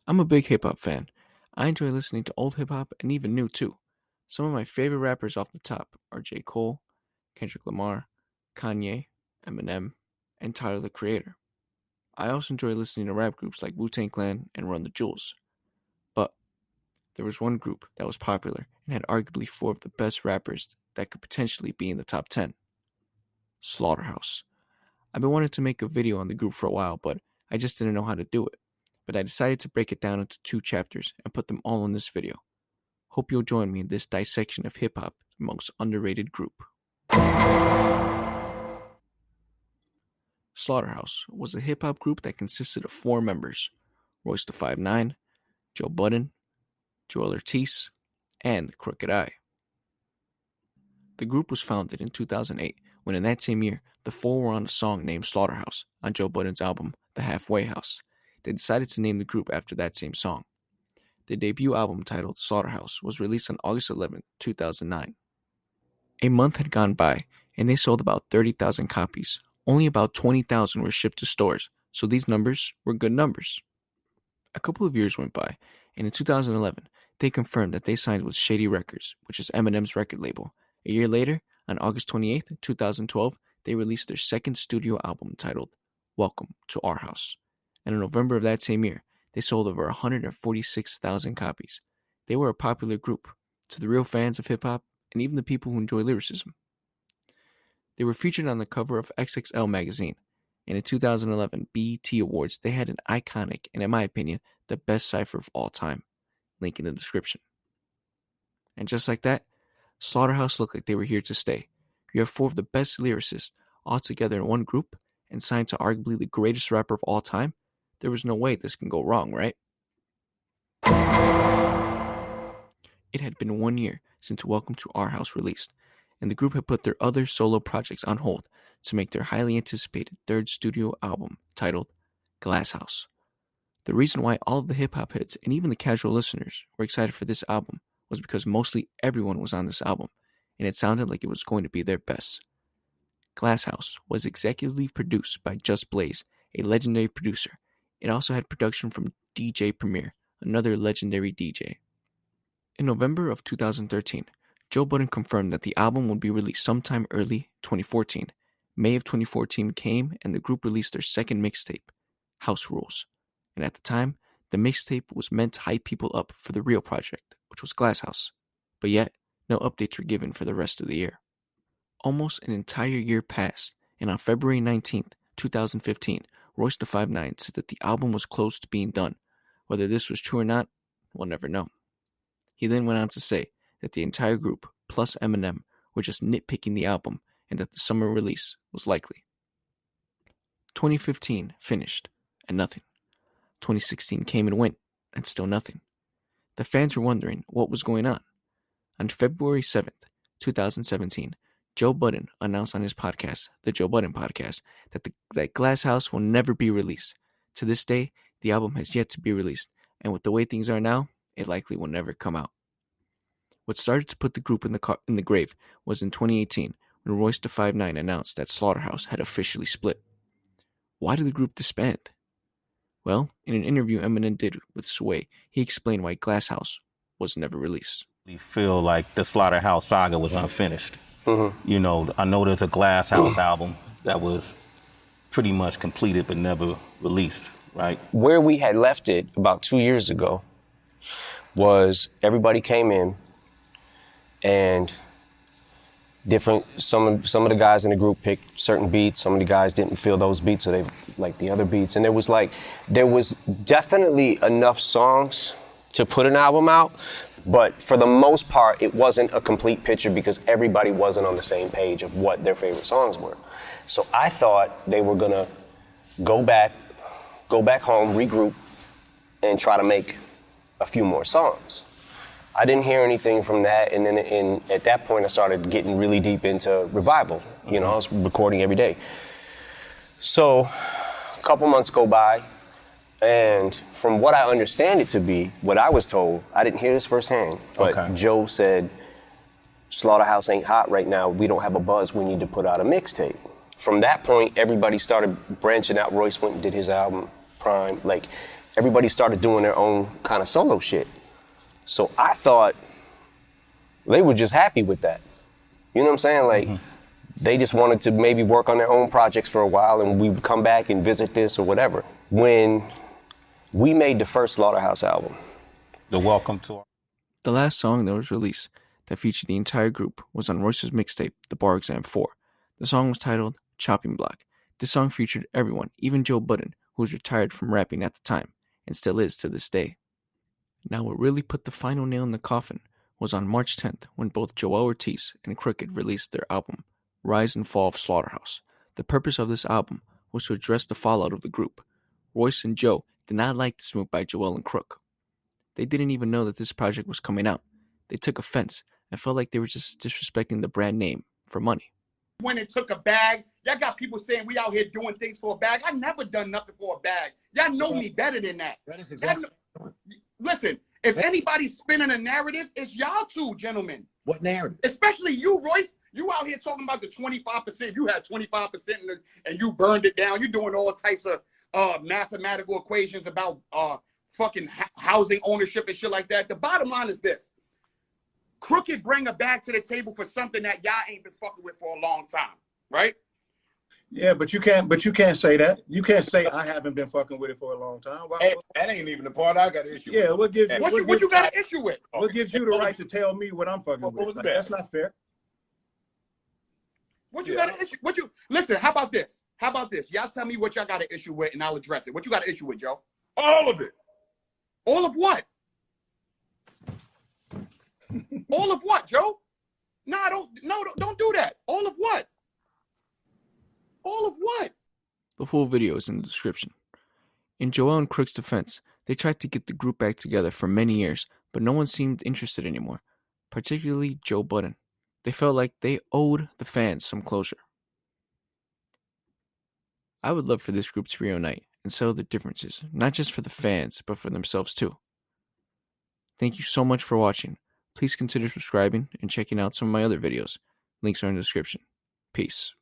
I'm a big hip hop fan. I enjoy listening to old hip hop and even new too. Some of my favorite rappers off the top are J. Cole, Kendrick Lamar, Kanye, Eminem, and Tyler the Creator. I also enjoy listening to rap groups like Wu-Tang Clan and Run the Jewels. But there was one group that was popular and had arguably four of the best rappers that could potentially be in the top 10. Slaughterhouse. I've been wanting to make a video on the group for a while, but I just didn't know how to do it. But I decided to break it down into two chapters and put them all in this video. Hope you'll join me in this dissection of hip-hop's most underrated group. Slaughterhouse was a hip-hop group that consisted of four members: Royce the 5'9", Joe Budden, Joel Ortiz, and Crooked I. The group was founded in 2008 when in that same year, the four were on a song named Slaughterhouse on Joe Budden's album, The Halfway House. They decided to name the group after that same song. Their debut album titled Slaughterhouse was released on August 11, 2009. A month had gone by, and they sold about 30,000 copies. Only about 20,000 were shipped to stores, so these numbers were good numbers. A couple of years went by, and in 2011, they confirmed that they signed with Shady Records, which is Eminem's record label. A year later, on August 28, 2012, they released their second studio album titled Welcome to Our House. And in November of that same year, they sold over 146,000 copies. They were a popular group to the real fans of hip-hop and even the people who enjoy lyricism. They were featured on the cover of XXL magazine, and in 2011 BET Awards, they had an iconic and, in my opinion, the best cypher of all time. Link in the description. And just like that, Slaughterhouse looked like they were here to stay. You have four of the best lyricists all together in one group and signed to arguably the greatest rapper of all time. There was no way this can go wrong, right? It had been 1 year since Welcome to Our House released, and the group had put their other solo projects on hold to make their highly anticipated third studio album titled Glass House. The reason why all of the hip-hop heads and even the casual listeners were excited for this album was because mostly everyone was on this album, and it sounded like it was going to be their best. Glass House was executively produced by Just Blaze, a legendary producer. It also had production from DJ Premier, another legendary DJ. In November of 2013, Joe Budden confirmed that the album would be released sometime early 2014. May of 2014 came and the group released their second mixtape, House Rules. And at the time, the mixtape was meant to hype people up for the real project, which was Glass House. But yet, no updates were given for the rest of the year. Almost an entire year passed, and on February 19th, 2015, Royce the 5'9" said that the album was close to being done. Whether this was true or not, we'll never know. He then went on to say that the entire group, plus Eminem, were just nitpicking the album and that the summer release was likely. 2015 finished, and nothing. 2016 came and went, and still nothing. The fans were wondering what was going on. On February 7th, 2017, Joe Budden announced on his podcast, the Joe Budden Podcast, that Glass House will never be released. To this day, the album has yet to be released, and with the way things are now, it likely will never come out. What started to put the group in the grave was in 2018, when Royce the 5'9" announced that Slaughterhouse had officially split. Why did the group disband? Well, in an interview Eminem did with Sway, he explained why Glass House was never released. We feel like the Slaughterhouse saga was unfinished. You know, I know there's a Glass House album that was pretty much completed but never released, right? Where we had left it about 2 years ago was everybody came in and some of the guys in the group picked certain beats. Some of the guys didn't feel those beats, so they liked the other beats. And there was definitely enough songs to put an album out, but for the most part, it wasn't a complete picture because everybody wasn't on the same page of what their favorite songs were. So I thought they were gonna go back home, regroup, and try to make a few more songs. I didn't hear anything from that, and then at that point I started getting really deep into Revival. You know, I was recording every day. So a couple months go by, and from what I understand it to be, what I was told, I didn't hear this firsthand, but Joe said, Slaughterhouse ain't hot right now, we don't have a buzz, we need to put out a mixtape. From that point, everybody started branching out. Royce went and did his album, Prime. Like, everybody started doing their own kind of solo shit. So I thought they were just happy with that. You know what I'm saying? Like, they just wanted to maybe work on their own projects for a while and we would come back and visit this or whatever. When we made the first Slaughterhouse album, The Welcome to The last song that was released that featured the entire group was on Royce's mixtape, The Bar Exam 4. The song was titled Chopping Block. This song featured everyone, even Joe Budden, who was retired from rapping at the time, and still is to this day. Now what really put the final nail in the coffin was on March 10th when both Joell Ortiz and Crooked released their album, Rise and Fall of Slaughterhouse. The purpose of this album was to address the fallout of the group. Royce and Joe did not like this move by Joell and Crook. They didn't even know that this project was coming out. They took offense and felt like they were just disrespecting the brand name for money. When it took a bag, y'all got people saying we out here doing things for a bag. I never done nothing for a bag. Y'all know me better than that. That is exactly. Listen, if anybody's spinning a narrative, it's y'all two, gentlemen. What narrative? Especially you, Royce. You out here talking about the 25%. You had 25% and you burned it down. You're doing all types of mathematical equations about fucking housing ownership and shit like that. The bottom line is this. Crooked bring a bag to the table for something that y'all ain't been fucking with for a long time, right? Yeah, but you can't say that. You can't say I haven't been fucking with it for a long time. Hey, that ain't even the part I got issue with. Yeah, what gives What you got an issue with? What gives you the right to tell me what I'm fucking What was with? the Like, that's not fair. What you got an issue? Listen, how about this? How about this? Y'all tell me what y'all got an issue with and I'll address it. What you got an issue with, Joe? All of it. All of what? All of what, Joe? Don't do that. All of what? All of what? The full video is in the description. In Joell and Crook's defense, they tried to get the group back together for many years, but no one seemed interested anymore, particularly Joe Budden. They felt like they owed the fans some closure. I would love for this group to reunite and settle their differences, not just for the fans, but for themselves too. Thank you so much for watching. Please consider subscribing and checking out some of my other videos. Links are in the description. Peace.